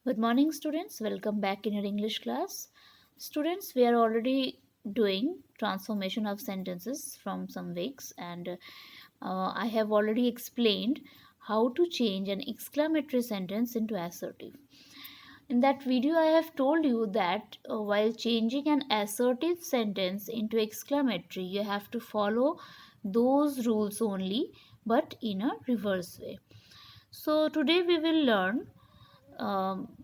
Good morning, students. Welcome back in your English class. Students, we are already doing transformation of sentences from some weeks, and I have already explained how to change an exclamatory sentence into assertive. In that video, I have told you that while changing an assertive sentence into exclamatory, you have to follow those rules only, but in a reverse way. So, today we will learn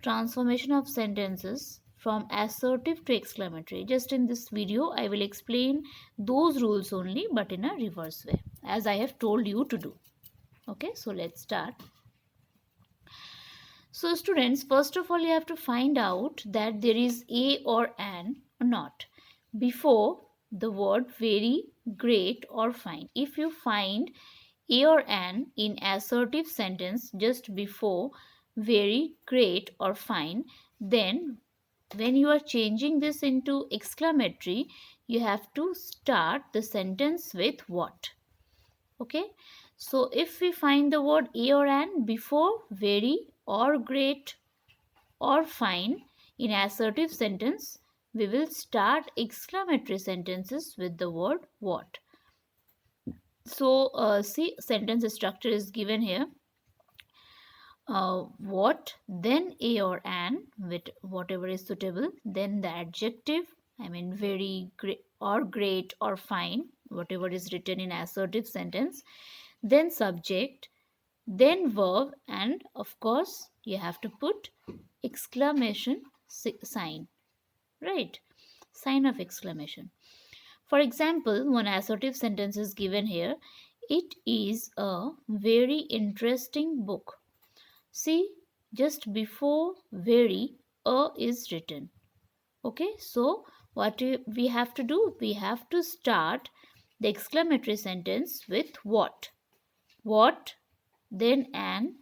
transformation of sentences from assertive to exclamatory. Just in this video, I will explain those rules only, but in a reverse way, as I have told you to do. Okay, so let's start. So, students, first of all, you have to find out that there is a or an or not before the word very, great, or fine. If you find a or an in assertive sentence just before very, great, or fine, then when you are changing this into exclamatory, you have to start the sentence with what. Okay, so if we find the word a or an before very or great or fine in assertive sentence, we will start exclamatory sentences with the word what. So see, sentence structure is given here. What, then a or an with whatever is suitable, then the adjective, I mean very great or great or fine, whatever is written in assertive sentence, then subject, then verb, and of course you have to put exclamation sign, right? Sign of exclamation. For example, one assertive sentence is given here. It is a very interesting book. See, just before very, a is written. Okay, so what we have to do? We have to start the exclamatory sentence with what? What, then an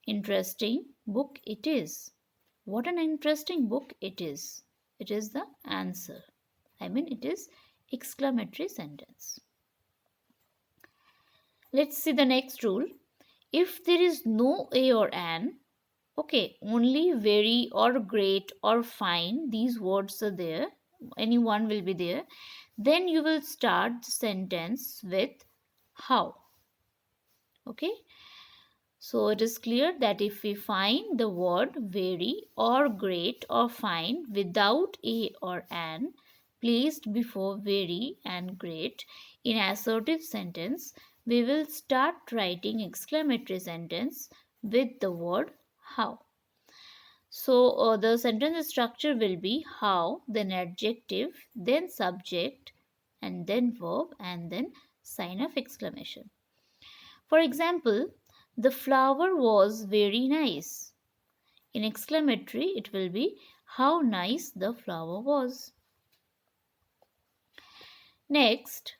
interesting book it is. What an interesting book it is. It is the answer. I mean, it is exclamatory sentence. Let's see the next rule. If there is no a or an, okay, only very or great or fine, these words are there, any one will be there, then you will start the sentence with how. Okay, so it is clear that if we find the word very or great or fine without a or an placed before very and great in assertive sentence, we will start writing exclamatory sentence with the word how. So the sentence structure will be how, then adjective, then subject, and then verb, and then sign of exclamation. For example, the flower was very nice. In exclamatory, it will be how nice the flower was. Next,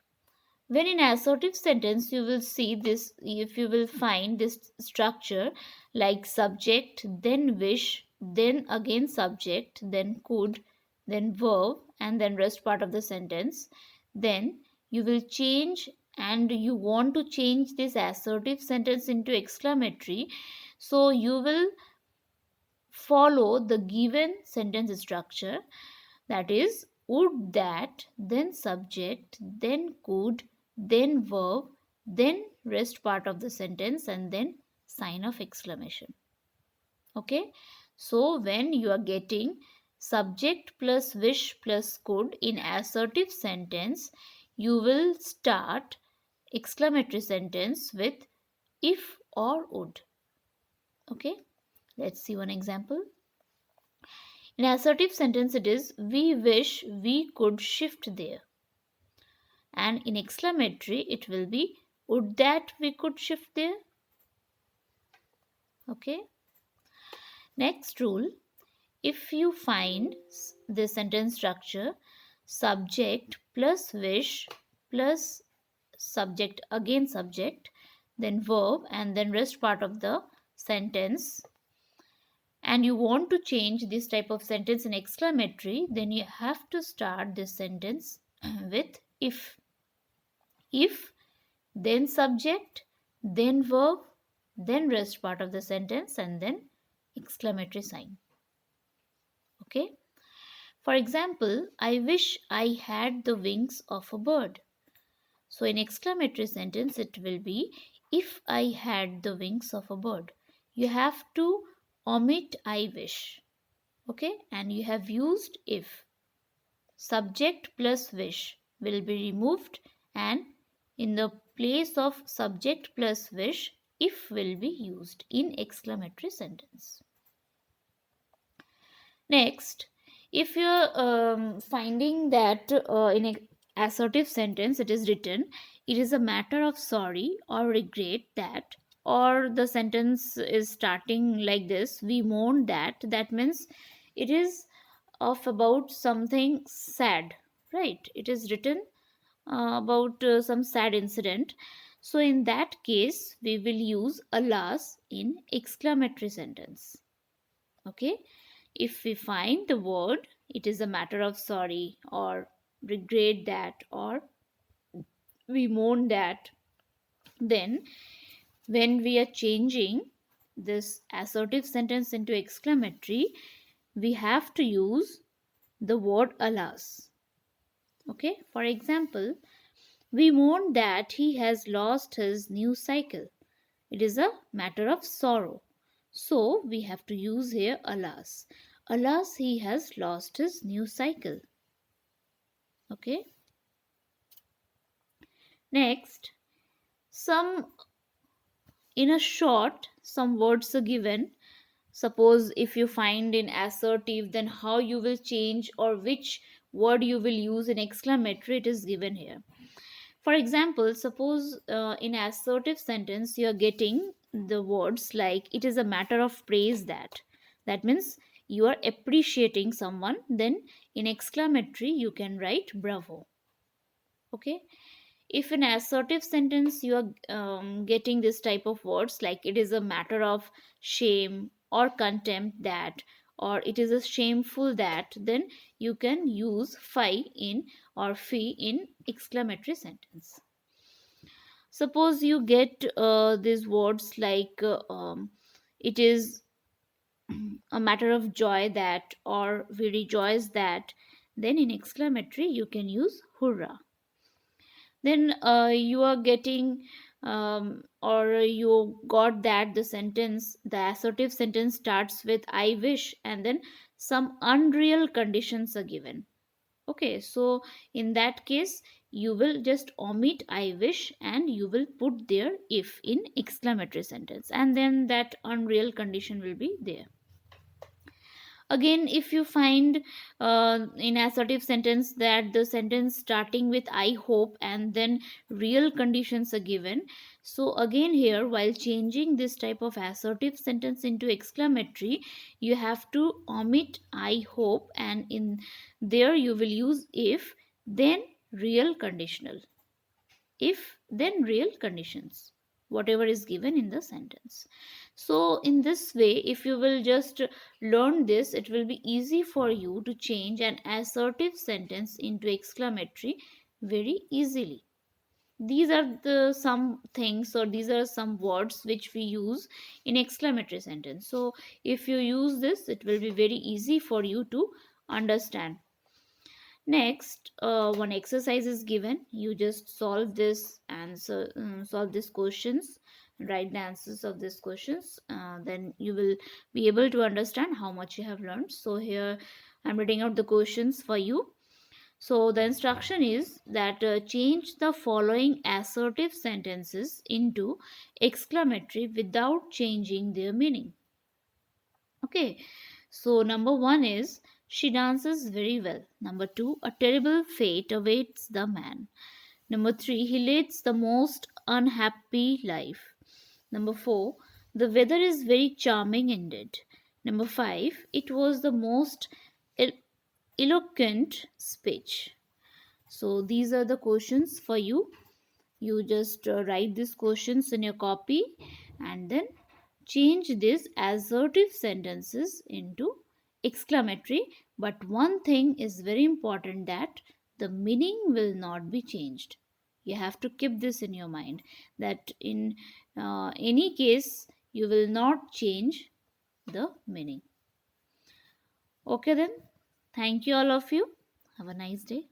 when in assertive sentence you will see this, if you will find this structure like subject, then wish, then again subject, then could, then verb, and then rest part of the sentence, then you will change and you want to change this assertive sentence into exclamatory. So you will follow the given sentence structure, that is would, that, then subject, then could, then verb, then rest part of the sentence, and then sign of exclamation. Okay, so when you are getting subject plus wish plus could in assertive sentence, you will start exclamatory sentence with if or would. Okay, let's see one example. In assertive sentence it is we wish we could shift there, and in exclamatory it will be would that we could shift there. Okay, next rule, if you find the sentence structure subject plus wish plus subject again subject, then verb, and then rest part of the sentence, and you want to change this type of sentence in exclamatory, then you have to start this sentence with if. If, then subject, then verb, then rest part of the sentence, and then exclamatory sign. Okay. For example, I wish I had the wings of a bird. So in exclamatory sentence, it will be if I had the wings of a bird. You have to omit I wish. Okay, and you have used if. Subject plus wish will be removed, and in the place of subject plus wish, if will be used in exclamatory sentence. Next, if you're finding that in an assertive sentence it is written, it is a matter of sorry or regret that, or the sentence is starting like this, we mourn that, that means it is of about something sad, right? It is written about some sad incident. So in that case, we will use alas in exclamatory sentence. Okay, if we find the word it is a matter of sorry or regret that or we mourn that, then when we are changing this assertive sentence into exclamatory, we have to use the word alas. Okay, for example, we mourn that he has lost his new cycle. It is a matter of sorrow. So we have to use here alas. Alas, he has lost his new cycle. Okay. Next, some in a short, some words are given. Suppose if you find in assertive, then how you will change or which word you will use in exclamatory, it is given here. For example, suppose in assertive sentence you are getting the words like it is a matter of praise that. That means you are appreciating someone. Then in exclamatory you can write bravo. Okay. If in assertive sentence you are getting this type of words like it is a matter of shame or contempt that, or it is a shameful that, then you can use fi in or fi in exclamatory sentence. Suppose you get these words like it is a matter of joy that, or we rejoice that, then in exclamatory you can use hurrah. Then you are getting or you got that the sentence, the assertive sentence starts with I wish, and then some unreal conditions are given. Okay, so in that case you will just omit I wish and you will put there if in exclamatory sentence, and then that unreal condition will be there. Again, if you find in assertive sentence that the sentence starting with I hope and then real conditions are given, so again here while changing this type of assertive sentence into exclamatory, you have to omit I hope, and in there you will use if, then real conditional, if then real conditions, whatever is given in the sentence. So in this way, if you will just learn this, it will be easy for you to change an assertive sentence into exclamatory very easily. These are the some things, or these are some words which we use in exclamatory sentence. So if you use this, it will be very easy for you to understand. Next, one exercise is given. You just solve this answer, solve these questions, write the answers of these questions. Then you will be able to understand how much you have learned. So here I'm reading out the questions for you. So the instruction is that change the following assertive sentences into exclamatory without changing their meaning. Okay, so number one is she dances very well. Number two, a terrible fate awaits the man. Number three, he leads the most unhappy life. Number four, the weather is very charming indeed. Number five, it was the most el- eloquent speech. So these are the questions for you. You just write these questions in your copy and then change these assertive sentences into exclamatory. But one thing is very important, that the meaning will not be changed. You have to keep this in your mind, that in any case you will not change the meaning. Okay, then. Thank you, all of you. Have a nice day.